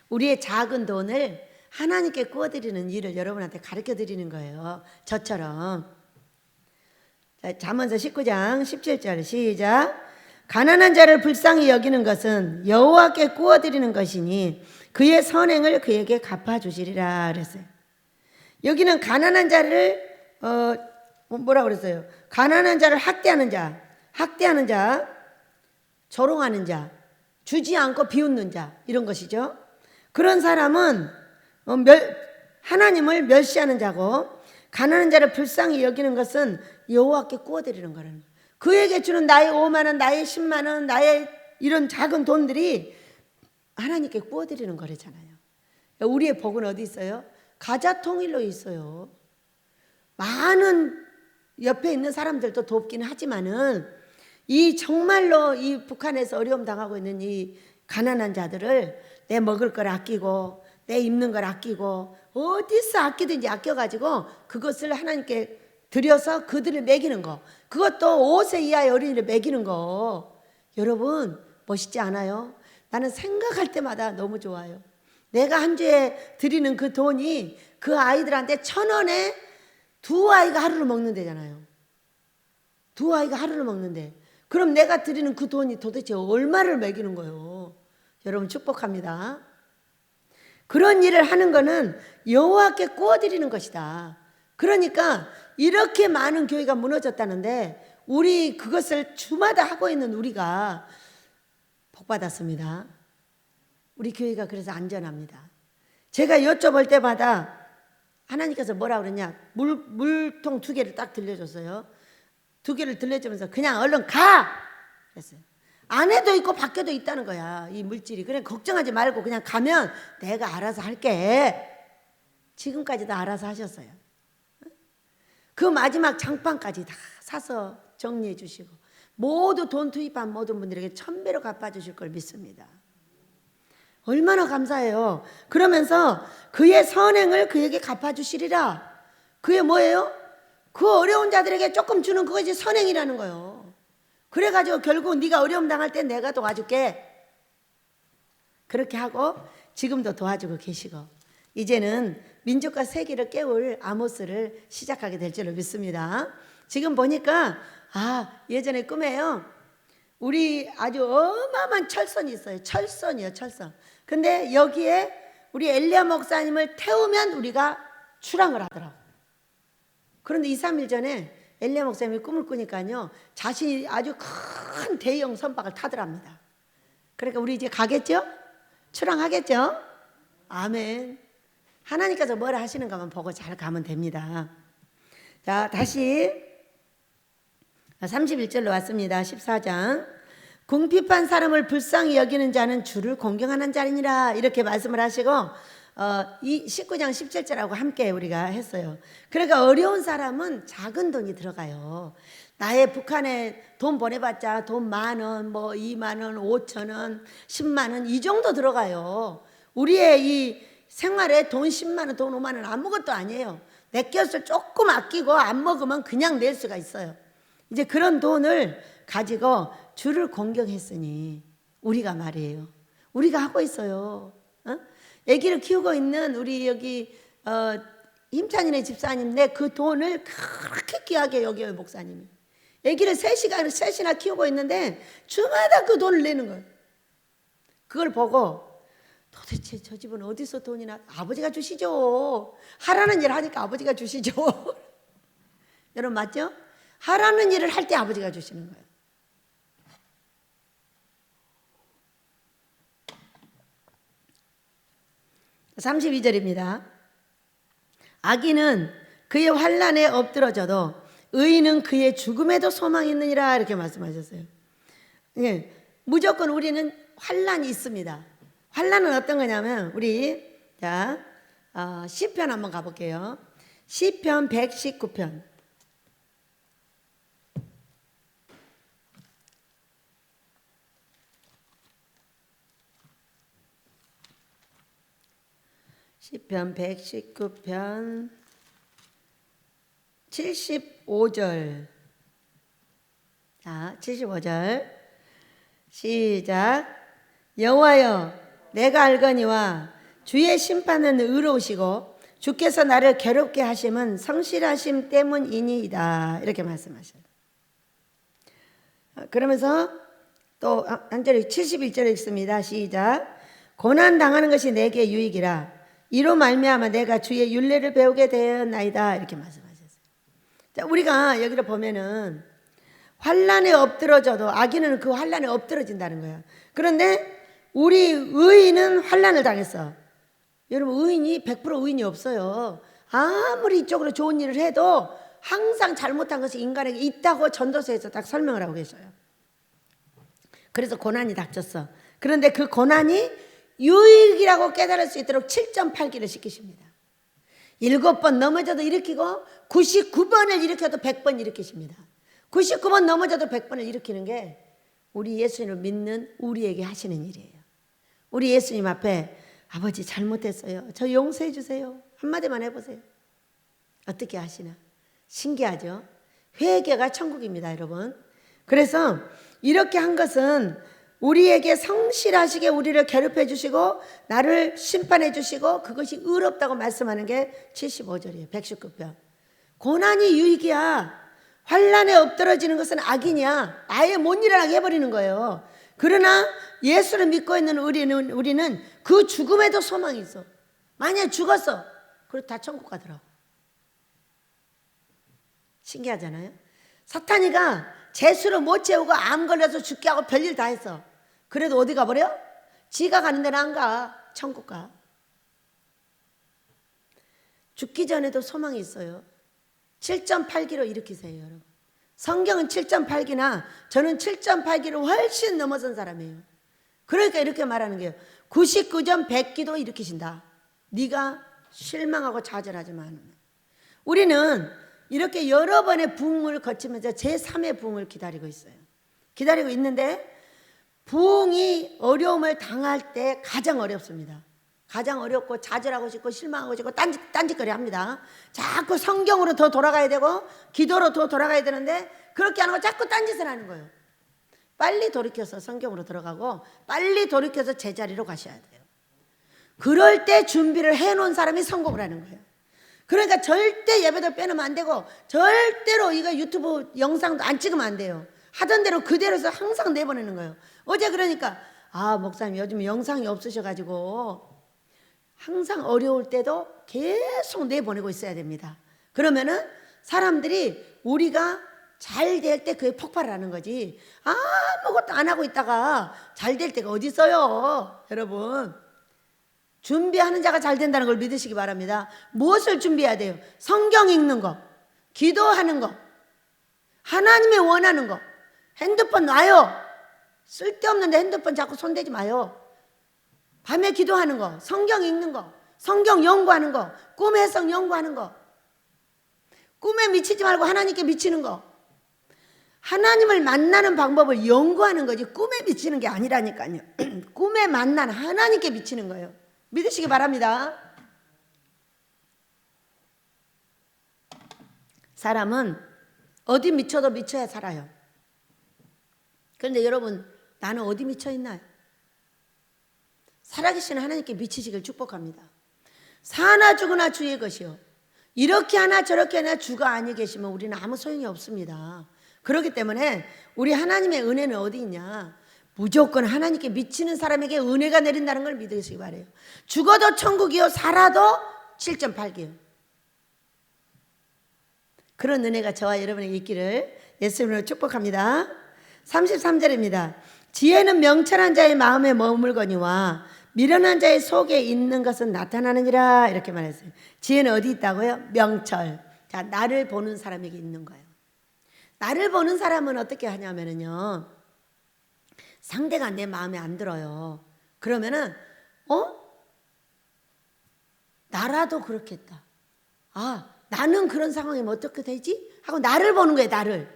우리의 작은 돈을 하나님께 구워드리는 일을 여러분한테 가르쳐드리는 거예요. 저처럼. 자, 잠언서 19장 17절 시작. 가난한 자를 불쌍히 여기는 것은 여호와께 구워드리는 것이니 그의 선행을 그에게 갚아주시리라 그랬어요. 여기는 가난한 자를 뭐라 그랬어요? 가난한 자를 학대하는 자, 조롱하는 자, 주지 않고 비웃는 자 이런 것이죠. 그런 사람은 하나님을 멸시하는 자고 가난한 자를 불쌍히 여기는 것은 여호와께 구워드리는 거라는 거예요. 그에게 주는 나의 5만 원, 나의 10만 원, 나의 이런 작은 돈들이 하나님께 구워드리는 거래잖아요. 우리의 복은 어디 있어요? 가자통일로 있어요. 많은 옆에 있는 사람들도 돕기는 하지만은 이 정말로 이 북한에서 어려움 당하고 있는 이 가난한 자들을 내 먹을 걸 아끼고 내 입는 걸 아끼고 어디서 아끼든지 아껴가지고 그것을 하나님께 드려서 그들을 먹이는 거, 그것도 5세 이하의 어린이를 먹이는 거, 여러분 멋있지 않아요? 나는 생각할 때마다 너무 좋아요. 내가 한 주에 드리는 그 돈이 그 아이들한테 1,000원에 2 아이가 하루를 먹는 데잖아요. 두 아이가 하루를 먹는데 그럼 내가 드리는 그 돈이 도대체 얼마를 먹이는 거예요? 여러분 축복합니다. 그런 일을 하는 거는 여호와께 구워드리는 것이다. 그러니까 이렇게 많은 교회가 무너졌다는데 우리 그것을 주마다 하고 있는 우리가 복받았습니다. 우리 교회가 그래서 안전합니다. 제가 여쭤볼 때마다 하나님께서 뭐라 그러냐, 물통 2개를 딱 들려줬어요. 2개를 들려주면서 그냥 얼른 가! 그랬어요. 안에도 있고 밖에도 있다는 거야, 이 물질이. 그래 걱정하지 말고 그냥 가면 내가 알아서 할게. 지금까지 다 알아서 하셨어요. 그 마지막 장판까지 다 사서 정리해 주시고 모두 돈 투입한 모든 분들에게 1000배로 갚아주실 걸 믿습니다. 얼마나 감사해요. 그러면서 그의 선행을 그에게 갚아주시리라. 그게 뭐예요? 그 어려운 자들에게 조금 주는 그것이 선행이라는 거예요. 그래가지고 결국 네가 어려움 당할 때 내가 도와줄게. 그렇게 하고 지금도 도와주고 계시고 이제는 민족과 세계를 깨울 아모스를 시작하게 될 줄로 믿습니다. 지금 보니까 예전에 꿈에요. 우리 아주 어마어마한 철선이 있어요. 철선이요, 철선. 근데 여기에 우리 엘리야 목사님을 태우면 우리가 출항을 하더라고. 그런데 2, 3일 전에 엘리야 목사님이 꿈을 꾸니까요, 자신이 아주 큰 대형 선박을 타더랍니다. 그러니까 우리 이제 가겠죠? 출항하겠죠? 아멘. 하나님께서 뭐라 하시는가만 보고 잘 가면 됩니다. 자, 다시 31절로 왔습니다. 14장. 궁핍한 사람을 불쌍히 여기는 자는 주를 공경하는 자니라, 이렇게 말씀을 하시고 이 19장 17절하고 함께 우리가 했어요. 그러니까 어려운 사람은 작은 돈이 들어가요. 나의 북한에 돈 보내봤자 돈 10,000원, 뭐 20,000원, 5,000원, 100,000원 이 정도 들어가요. 우리의 이 생활에 돈 100,000원, 돈 50,000원 아무것도 아니에요. 내 것을 조금 아끼고 안 먹으면 그냥 낼 수가 있어요. 이제 그런 돈을 가지고 주를 공경했으니 우리가 말이에요. 우리가 하고 있어요. 아기를 키우고 있는 우리 여기 힘찬이네 집사님네 그 돈을 그렇게 귀하게 여겨요, 목사님이. 아기를 3시나 키우고 있는데 주마다 그 돈을 내는 거예요. 그걸 보고 도대체 저 집은 어디서 돈이 나? 아버지가 주시죠. 하라는 일 하니까 아버지가 주시죠. 여러분 맞죠? 하라는 일을 할 때 아버지가 주시는 거예요. (32절입니다) 악인은 그의 환난에 엎드러져도 의인은 그의 죽음에도 소망이 있느니라, 이렇게 말씀하셨어요. 예, 무조건 우리는 환난이 있습니다. 환난은 어떤 거냐면 우리 시편 한번 가볼게요. 시편 119편. 시편 119편 75절. 자, 75절 시작. 여호와여, 내가 알거니와 주의 심판은 의로우시고 주께서 나를 괴롭게 하심은 성실하심 때문이니이다, 이렇게 말씀하셔요. 그러면서 또 한 절에 71절에 있습니다. 시작. 고난 당하는 것이 내게 유익이라 이로 말미암아 내가 주의 율례를 배우게 되었나이다, 이렇게 말씀하셨어요. 자, 우리가 여기를 보면은 환난에 엎드러져도 악인은 그 환난에 엎드러진다는 거예요. 그런데 우리 의인은 환난을 당했어. 여러분 의인이 100% 의인이 없어요. 아무리 이쪽으로 좋은 일을 해도 항상 잘못한 것이 인간에게 있다고 전도서에서 딱 설명을 하고 계셔요. 그래서 고난이 닥쳤어. 그런데 그 고난이 유익이라고 깨달을 수 있도록 7.8기를 시키십니다. 7번 넘어져도 일으키고 99번을 일으켜도 100번 일으키십니다. 99번 넘어져도 100번을 일으키는 게 우리 예수님을 믿는 우리에게 하시는 일이에요. 우리 예수님 앞에 아버지 잘못했어요, 저 용서해 주세요, 한마디만 해보세요. 어떻게 하시나? 신기하죠? 회개가 천국입니다, 여러분. 그래서 이렇게 한 것은 우리에게 성실하시게 우리를 괴롭혀 주시고 나를 심판해 주시고 그것이 의롭다고 말씀하는 게 75절이에요. 119편. 고난이 유익이야. 환난에 엎드러지는 것은 악이냐? 아예 못 일어나게 해버리는 거예요. 그러나 예수를 믿고 있는 우리는 그 죽음에도 소망이 있어. 만약에 죽었어, 그럼 다 천국 가더라고. 신기하잖아요. 사탄이가 재수를 못 채우고 암 걸려서 죽게 하고 별일 다 했어. 그래도 어디 가버려? 지가 가는 데는 안 가. 천국 가. 죽기 전에도 소망이 있어요. 7.8기로 일으키세요, 여러분. 성경은 7.8기나 저는 7.8기를 훨씬 넘어선 사람이에요. 그러니까 이렇게 말하는 게요. 99점 100기도 일으키신다. 네가 실망하고 좌절하지만. 우리는 이렇게 여러 번의 부흥을 거치면서 제3의 부흥을 기다리고 있어요. 기다리고 있는데 부흥이 어려움을 당할 때 가장 어렵습니다. 가장 어렵고 좌절하고 싶고 실망하고 싶고 딴짓거리 합니다. 자꾸 성경으로 더 돌아가야 되고 기도로 더 돌아가야 되는데 그렇게 안 하고 자꾸 딴짓을 하는 거예요. 빨리 돌이켜서 성경으로 들어가고 빨리 돌이켜서 제자리로 가셔야 돼요. 그럴 때 준비를 해놓은 사람이 성공을 하는 거예요. 그러니까 절대 예배도 빼놓으면 안 되고 절대로 이거 유튜브 영상도 안 찍으면 안 돼요. 하던 대로 그대로 해서 항상 내보내는 거예요. 어제 그러니까 목사님 요즘 영상이 없으셔가지고 항상 어려울 때도 계속 내보내고 있어야 됩니다. 그러면은 사람들이 우리가 잘 될 때 그게 폭발을 하는 거지. 아무것도 안 하고 있다가 잘 될 때가 어디 있어요, 여러분. 준비하는 자가 잘 된다는 걸 믿으시기 바랍니다. 무엇을 준비해야 돼요? 성경 읽는 거, 기도하는 거, 하나님이 원하는 거. 핸드폰 놔요. 쓸데없는데 핸드폰 자꾸 손대지 마요. 밤에 기도하는 거, 성경 읽는 거, 성경 연구하는 거, 꿈의 해석 연구하는 거. 꿈에 미치지 말고 하나님께 미치는 거. 하나님을 만나는 방법을 연구하는 거지 꿈에 미치는 게 아니라니까요. 꿈에 만난 하나님께 미치는 거예요. 믿으시기 바랍니다. 사람은 어디 미쳐도 미쳐야 살아요. 그런데 여러분, 나는 어디 미쳐 있나요? 살아계신 하나님께 미치시길 축복합니다. 사나 죽으나 주의 것이요. 이렇게 하나 저렇게 하나 주가 아니 계시면 우리는 아무 소용이 없습니다. 그렇기 때문에 우리 하나님의 은혜는 어디 있냐? 무조건 하나님께 미치는 사람에게 은혜가 내린다는 걸 믿으시기 바라요. 죽어도 천국이요, 살아도 7.8기요. 그런 은혜가 저와 여러분에게 있기를 예수님으로 축복합니다. 33절입니다. 지혜는 명철한 자의 마음에 머물거니와 미련한 자의 속에 있는 것은 나타나느니라. 이렇게 말했어요. 지혜는 어디 있다고요? 명철. 자, 나를 보는 사람에게 있는 거예요. 나를 보는 사람은 어떻게 하냐면요, 상대가 내 마음에 안 들어요. 그러면은 나라도 그렇겠다. 나는 그런 상황이면 어떻게 되지? 하고 나를 보는 거예요.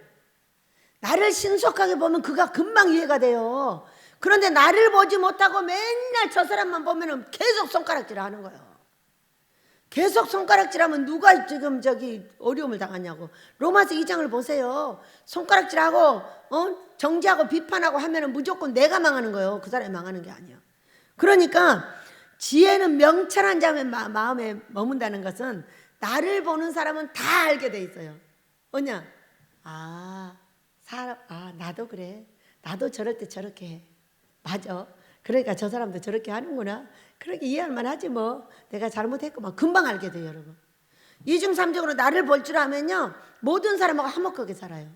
나를 신속하게 보면 그가 금방 이해가 돼요. 그런데 나를 보지 못하고 맨날 저 사람만 보면 계속 손가락질을 하는 거예요. 계속 손가락질하면 누가 지금 어려움을 당하냐고. 로마서 2장을 보세요. 손가락질하고 정죄하고 비판하고 하면 무조건 내가 망하는 거예요. 그 사람이 망하는 게 아니야. 그러니까 지혜는 명철한 자의 마음에 머문다는 것은 나를 보는 사람은 다 알게 돼 있어요. 뭐냐? 나도 그래. 나도 저럴 때 저렇게 해. 맞아. 그러니까 저 사람도 저렇게 하는구나. 그렇게 이해할 만하지 뭐. 내가 잘못했구만. 금방 알게 돼요, 여러분. 이중삼적으로 나를 볼 줄 알면요, 모든 사람하고 화목하게 살아요.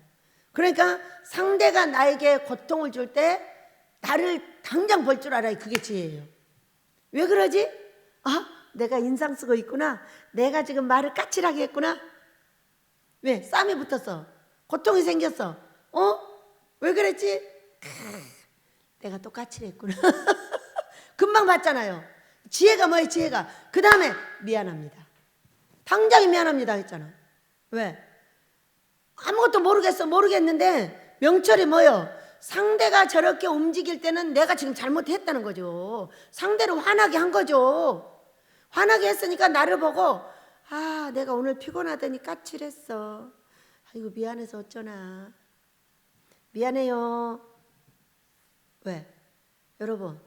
그러니까 상대가 나에게 고통을 줄 때 나를 당장 볼 줄 알아요. 그게 지혜예요. 왜 그러지? 내가 인상 쓰고 있구나. 내가 지금 말을 까칠하게 했구나. 왜? 싸움이 붙었어. 고통이 생겼어. 왜 그랬지? 내가 또 까칠했구나. 금방 봤잖아요. 지혜가 뭐예요? 지혜가. 그 다음에 미안합니다. 당장에 미안합니다 했잖아. 왜? 아무것도 모르겠는데 명철이 뭐예요? 상대가 저렇게 움직일 때는 내가 지금 잘못했다는 거죠. 상대를 화나게 한 거죠. 화나게 했으니까 나를 보고 내가 오늘 피곤하더니 까칠했어. 아이고 미안해서 어쩌나. 미안해요. 왜? 여러분,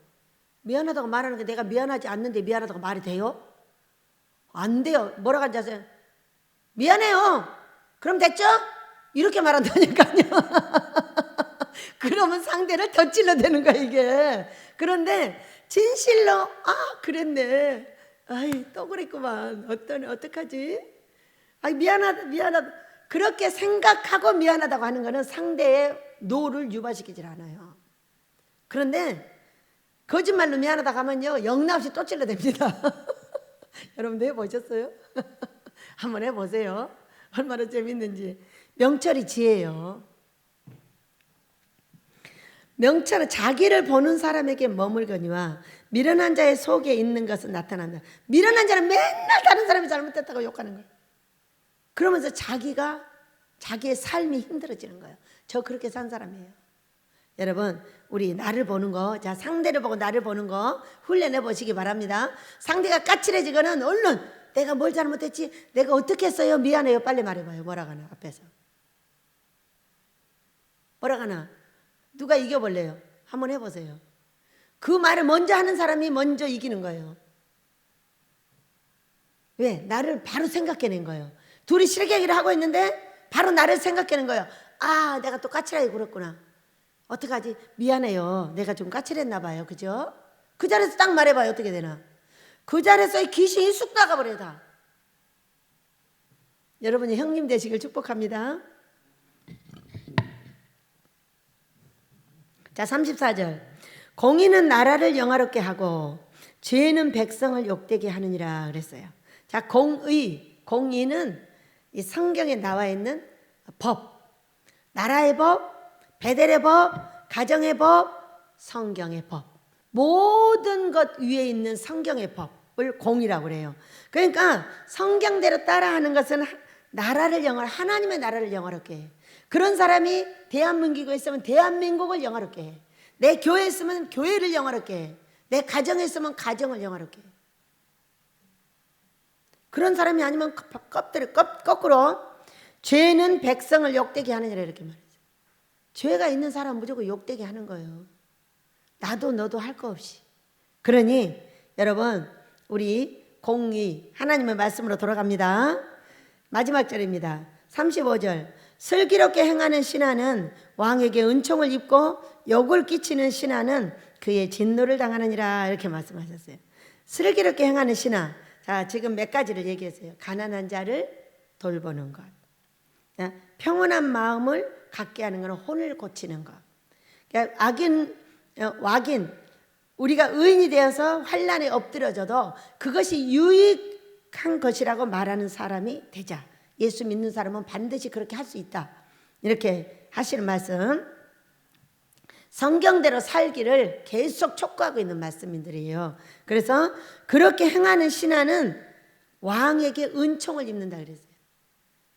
미안하다고 말하는 게 내가 미안하지 않는데 미안하다고 말이 돼요? 안 돼요. 뭐라고 하지 아세요? 미안해요. 그럼 됐죠? 이렇게 말한다니까요. 그러면 상대를 더 찔러대는 거야 이게. 그런데 진실로 그랬네. 아이 또 그랬구만. 어떡하지? 아이 미안하다. 그렇게 생각하고 미안하다고 하는 거는 상대의 노를 유발시키질 않아요. 그런데 거짓말로 미안하다고 하면요 영락없이 또 찔러댑니다. 여러분도 해보셨어요? 한번 해보세요. 얼마나 재밌는지. 명철이 지혜예요. 명철은 자기를 보는 사람에게 머물거니와 미련한 자의 속에 있는 것은 나타난다. 미련한 자는 맨날 다른 사람이 잘못했다고 욕하는 거예요. 그러면서 자기의 삶이 힘들어지는 거예요. 저 그렇게 산 사람이에요. 여러분 우리 나를 보는 거, 자 상대를 보고 나를 보는 거 훈련해 보시기 바랍니다. 상대가 까칠해지거는 얼른 내가 뭘 잘못했지? 내가 어떻게 했어요? 미안해요. 빨리 말해봐요. 뭐라고 하나 앞에서. 뭐라고 하나? 누가 이겨볼래요? 한번 해보세요. 그 말을 먼저 하는 사람이 먼저 이기는 거예요. 왜? 나를 바로 생각해낸 거예요. 둘이 실갱이를 하고 있는데 바로 나를 생각해낸 거예요. 내가 또 까칠하게 굴었구나. 어떡하지? 미안해요. 내가 좀 까칠했나 봐요. 그죠? 그 자리에서 딱 말해봐요. 어떻게 되나? 그 자리에서 귀신이 쑥 나가버려요 다. 여러분이 형님 되시길 축복합니다. 자 34절. 공의는 나라를 영화롭게 하고 죄는 백성을 욕되게 하느니라 그랬어요. 자 공의는 이 성경에 나와 있는 법, 나라의 법, 베델의 법, 가정의 법, 성경의 법, 모든 것 위에 있는 성경의 법을 공의라고 그래요. 그러니까 성경대로 따라하는 것은 나라를 하나님의 나라를 영화롭게 해. 그런 사람이 대한민국에 있으면 대한민국을 영화롭게 해. 내 교회에 있으면 교회를 영화롭게 해. 내 가정에 있으면 가정을 영화롭게 해. 그런 사람이 아니면 거꾸로 죄는 백성을 욕되게 하느니라 이렇게 말했어요. 죄가 있는 사람은 무조건 욕되게 하는 거예요. 나도 너도 할 거 없이. 그러니 여러분 우리 공의 하나님의 말씀으로 돌아갑니다. 마지막 절입니다. 35절. 슬기롭게 행하는 신하는 왕에게 은총을 입고 욕을 끼치는 신하는 그의 진노를 당하느니라 이렇게 말씀하셨어요. 슬기롭게 행하는 신하. 자 지금 몇 가지를 얘기했어요. 가난한 자를 돌보는 것, 평온한 마음을 갖게 하는 것은 혼을 고치는 것. 그러니까 왕인 우리가 의인이 되어서 환난에 엎드려져도 그것이 유익한 것이라고 말하는 사람이 되자. 예수 믿는 사람은 반드시 그렇게 할 수 있다. 이렇게 하시는 말씀. 성경대로 살기를 계속 촉구하고 있는 말씀들이에요. 그래서 그렇게 행하는 신하는 왕에게 은총을 입는다 그랬어요.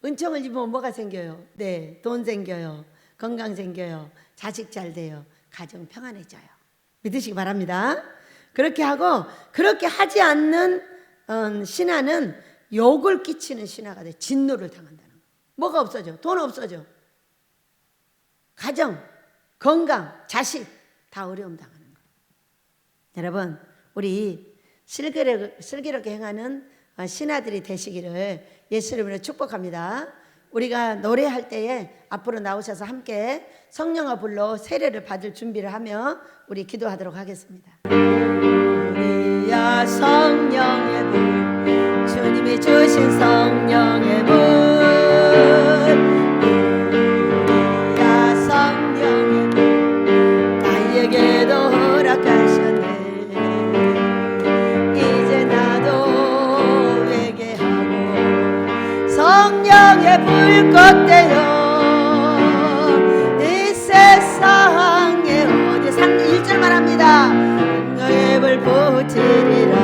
은총을 입으면 뭐가 생겨요? 네, 돈 생겨요. 건강 생겨요. 자식 잘 돼요. 가정 평안해져요. 믿으시기 바랍니다. 그렇게 하고 그렇게 하지 않는 신하는 욕을 끼치는 신하가 돼. 진노를 당한다는 거. 뭐가 없어져? 돈 없어져. 가정, 건강, 자식 다 어려움 당하는 거. 여러분 우리 슬기롭게 행하는 신하들이 되시기를 예수 이름으로 축복합니다. 우리가 노래할 때에 앞으로 나오셔서 함께 성령의 불로 세례를 받을 준비를 하며 우리 기도하도록 하겠습니다. 우리야 성령의 불, 주님이 주신 성령의 불, 우리야 성령의 불, 나에게도 허락하셨네. 이제 나도 회개하고 성령의 불 껐대요. 이 세상에 어디 1절 말합니다. 너의 불 붙이리라.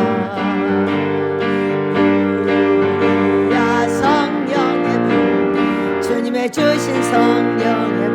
우리야 성령의 불, 주님의 주신 성령의